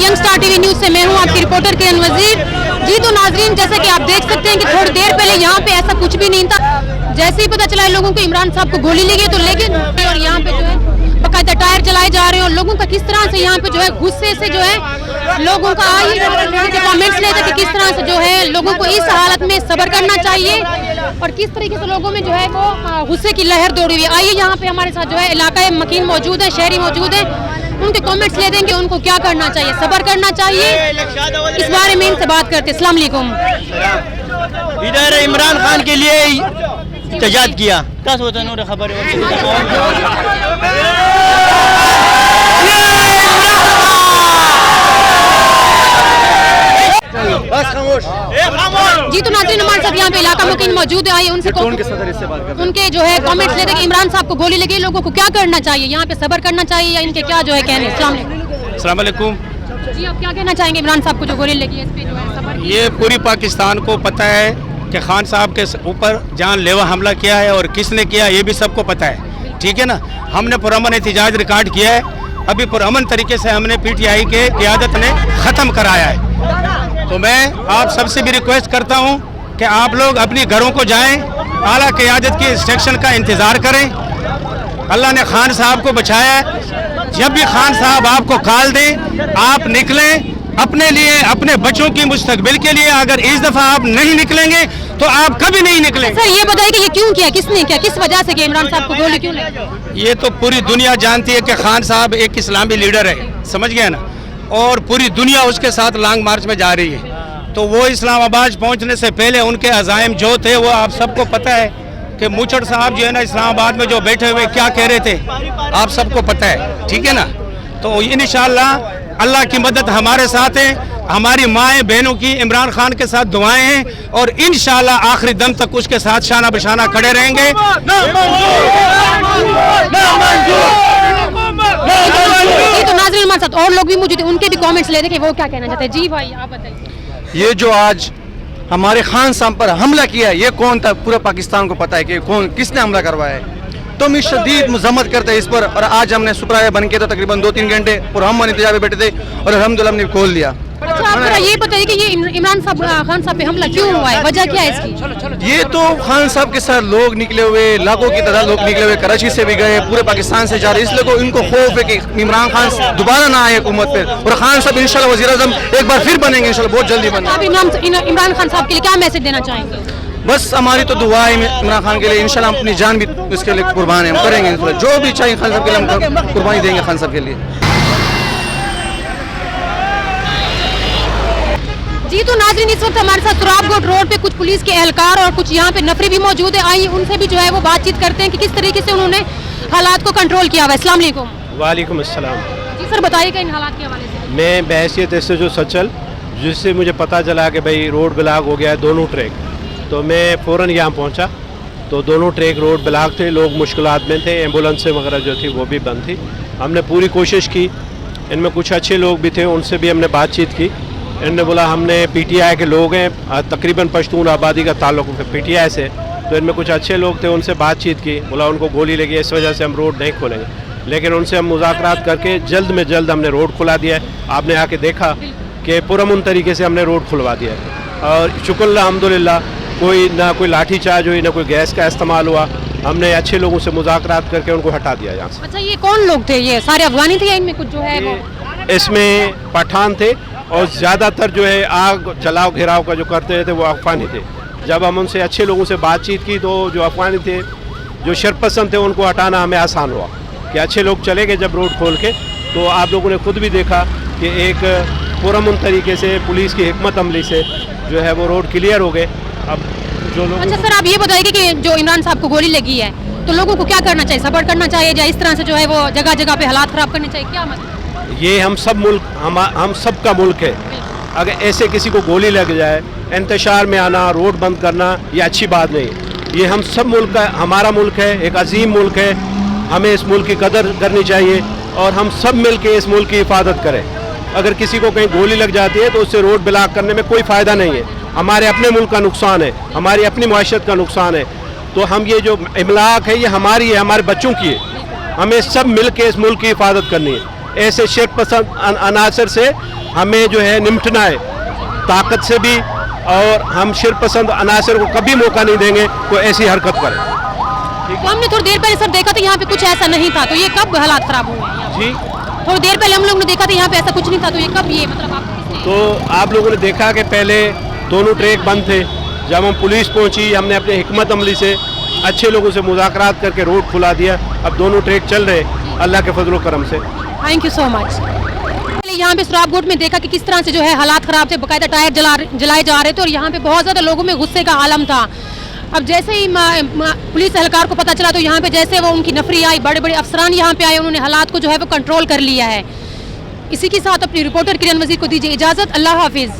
Young star TV news से मैं हूं आपकी रिपोर्टर किरण वजीर। जी तो नाजरीन, जैसे कि आप देख सकते हैं कि थोड़ी देर पहले यहाँ पे ऐसा कुछ भी नहीं था। जैसे ही पता चला लोगों को इमरान साहब को गोली लगी तो लेकिन और यहाँ पे जो है बाकायदा टायर चलाए जा रहे हैं और लोगों का किस तरह से यहाँ पे जो है गुस्से से जो है लोगों का कमेंट्स लेते कि किस तरह से जो है लोगों को इस हालत में सब्र करना चाहिए और किस तरीके से लोगों में जो है वो गुस्से की लहर दौड़ी हुई है। आइए यहाँ पे हमारे साथ जो है इलाका मकीन मौजूद है, शहरी मौजूद है, उनके कमेंट्स ले देंगे उनको क्या करना चाहिए, सब्र करना चाहिए, इस बारे में इनसे बात करते। अस्सलाम वालेकुम। इधर इमरान खान के लिए इhtजाज किया क्या सोचा नूर खबर बस खामोश। जी तो नाज़रीन, हमारे साथ यहाँ पे इलाका मकीन मौजूद है, आइए उनसे उनके जो है कमेंट्स लेते कि इमरान साहब को गोली लगी, लोगों को क्या करना चाहिए, यहाँ पे सब्र करना चाहिए या इनके क्या जो है कहने। अस्सलाम वालेकुम। जी आप क्या कहना चाहेंगे इमरान साहब को जो गोली लगी है, इस पे जो है सब्र की? ये पूरी पाकिस्तान को पता है कि खान साहब के ऊपर जानलेवा हमला किया है और किसने किया ये भी सबको पता है, ठीक है ना। हमने पुरअमन एहतजाज रिकॉर्ड किया है, अभी पुरअमन तरीके से हमने पीटीआई के क़यादत ने ख़त्म कराया है। तो मैं आप सबसे भी रिक्वेस्ट करता हूं कि आप लोग अपने घरों को जाएं, आला क़यादत की इंस्ट्रक्शन का इंतज़ार करें। अल्लाह ने खान साहब को बचाया है, जब भी खान साहब आपको कॉल दें आप निकलें अपने लिए, अपने बच्चों की मुस्तकबिल के लिए। अगर इस दफ़ा आप नहीं निकलेंगे तो आप कभी नहीं निकलेंगे। सर ये बताइए कि ये क्यों किया, किसने किया, किस वजह से कि इमरान साहब को गोली क्यों लगी? ये तो पूरी दुनिया जानती है कि खान साहब एक इस्लामी लीडर है, समझ गया ना, और पूरी दुनिया उसके साथ लॉन्ग मार्च में जा रही है। तो वो इस्लामाबाद पहुंचने से पहले उनके अज़ाइम जो थे वो आप सबको पता है कि मूचड़ साहब जो है ना इस्लामाबाद में जो बैठे हुए क्या कह रहे थे आप सबको पता है, ठीक है ना। तो इंशाअल्लाह अल्लाह की मदद हमारे साथ है, हमारी माएँ बहनों की इमरान खान के साथ दुआएं हैं और इंशाअल्लाह आखिरी दम तक उसके साथ शाना बशाना खड़े रहेंगे। तो नाज़रीन हमारे साथ और लोग भी मौजूद हैं, उनके भी कमेंट्स ले देंगे वो क्या कहना चाहते हैं। जी भाई आप बताइए। ये जो आज हमारे खान साहब पर हमला किया है ये कौन था, पूरा पाकिस्तान को पता है कि कौन किसने हमला करवाया है। तो हम शदीद मजम्मत करते हैं इस पर और आज हमने सुपराया बन के तो तकरीबन 2-3 घंटे और हम इंतजार में बैठे थे और अल्हम्दुलिल्लाह हमने खोल दिया। अच्छा आप जरा ये बताइए कि ये इमरान साहब खान साहब पे हमला क्यों हुआ है, वजह क्या है इसकी? ये तो खान साहब के साथ लोग निकले हुए, लाखों की तादाद लोग निकले हुए, कराची से भी गए, पूरे पाकिस्तान से जा रहे, इसलिए को इनको खौफ है कि इमरान खान दोबारा ना आए हुकूमत पे और खान साहब इंशाल्लाह वज़ीर-ए-आज़म एक बार फिर बनेंगे, इंशाल्लाह बहुत जल्दी बनेंगे। आप इमरान खान साहब के लिए क्या मैसेज देना चाहेंगे? बस हमारी तो दुआ है इमरान खान के लिए, इंशाल्लाह हम अपनी जान भी इसके लिए कुर्बान है, हम करेंगे इंशाल्लाह जो भी चाहिए खान साहब के लिए हम कुर्बानी देंगे खान साहब के लिए। जी तो नाज़रीन इस वक्त हमारे साथ सुराबगोट रोड पे कुछ पुलिस के एहलकार और कुछ यहाँ पे नफरी भी मौजूद है, आइए उनसे भी जो है वो बातचीत करते हैं कि किस तरीके से उन्होंने हालात को कंट्रोल किया हुआ है। अस्सलाम वालेकुम। वालेकुम अस्सलाम। जी सर बताइएगा इन हालात के हवाले से। मैं बहैसियत ऐसे जो सचल जिससे मुझे पता चला कि भाई रोड ब्लॉक हो गया है दोनों ट्रैक, तो मैं फ़ौरन यहाँ पहुँचा तो दोनों ट्रैक रोड ब्लॉक थे, लोग मुश्किलात में थे, एम्बुलेंसें वगैरह जो थी वो भी बंद थी। हमने पूरी कोशिश की, इनमें कुछ अच्छे लोग भी थे उनसे भी हमने बातचीत की। इन्होंने बोला हमने पीटीआई के लोग हैं, तकरीबन पश्तून आबादी का ताल्लुक है पीटीआई से, तो इनमें कुछ अच्छे लोग थे उनसे बातचीत की, बोला उनको गोली लगी इस वजह से हम रोड नहीं खोलेंगे, लेकिन उनसे हम मुज़ाकरात करके जल्द में जल्द हमने रोड खुला दिया है। आपने आके देखा कि पुरअमन तरीके से हमने रोड खुलवा दिया है और शुक्र अल्हम्दुलिल्लाह कोई ना कोई लाठी चार्ज हुई ना कोई गैस का इस्तेमाल हुआ, हमने अच्छे लोगों से मुज़ाकरात करके उनको हटा दिया यहाँ से। अच्छा ये कौन लोग थे, ये सारे अफगानी थे या इनमें कुछ जो है वो? इसमें पठान थे और ज़्यादातर जो है आग जलाओ घेराव का जो करते थे वो अफगानी थे। जब हम उनसे अच्छे लोगों से बातचीत की तो जो अफगानी थे जो शरपसंद थे उनको हटाना हमें आसान हुआ कि अच्छे लोग चले गए जब रोड खोल के। तो आप लोगों ने खुद भी देखा कि एक पुरअमन तरीके से पुलिस की हिकमत अमली से जो है वो रोड क्लियर हो गए। अब जो लोग अच्छा सर आप ये बताइए कि जो इमरान साहब को गोली लगी है तो लोगों को क्या करना चाहिए, सब्र करना चाहिए या इस तरह से जो है वो जगह जगह पे हालात ख़राब करने चाहिए, क्या मतलब? ये हम सब का मुल्क है, अगर ऐसे किसी को गोली लग जाए इंतशार में आना, रोड बंद करना ये अच्छी बात नहीं। ये हम सब मुल्क का, हमारा मुल्क है, एक अजीम मुल्क है, हमें इस मुल्क की कदर करनी चाहिए और हम सब मिल के इस मुल्क की हिफाजत करें। अगर किसी को कहीं गोली लग जाती है तो उससे रोड ब्लॉक करने में कोई फ़ायदा नहीं है, हमारे अपने मुल्क का नुकसान है, हमारी अपनी मुआशरत का नुकसान है। तो हम ये जो इमलाक है ये हमारी है, हमारे बच्चों की है, हमें सब मिल के इस मुल्क की हिफाजत करनी है। ऐसे शिरक पसंद अनासर से हमें जो है निपटना है ताकत से भी, और हम शिरपसंद अनासर को कभी मौका नहीं देंगे कोई ऐसी हरकत करे। तो हमने थोड़ी देर पहले सर देखा था यहाँ पे कुछ ऐसा नहीं था, तो ये कब हालात खराब हुए हैं? जी, थोड़ी देर पहले हम लोग ने देखा था यहाँ पे ऐसा कुछ नहीं था, तो ये कब ये मतलब आप किसने? तो आप लोगों ने देखा कि पहले दोनों ट्रैक बंद थे। जब हम पुलिस पहुंची, हमने अपने हिकमत अमली से अच्छे लोगों से मुज़ाकरात करके रोड खुला दिया। अब दोनों ट्रैक चल रहे अल्लाह के फजल करम से। Thank you so much. यहाँ पे सुराबगोट में देखा कि किस तरह से जो है हालात खराब थे, बकायदा टायर जलाए जा रहे थे और यहाँ पे बहुत ज़्यादा लोगों में गुस्से का आलम था। अब जैसे ही पुलिस एहलकार को पता चला तो यहाँ पे जैसे वो उनकी नफरी आई, बड़े बड़े अफसरान यहाँ पे आए, उन्होंने हालात को जो है वो कंट्रोल कर लिया है। इसी के साथ अपनी रिपोर्टर किरण वजीर को दीजिए इजाज़त। अल्लाह हाफिज़।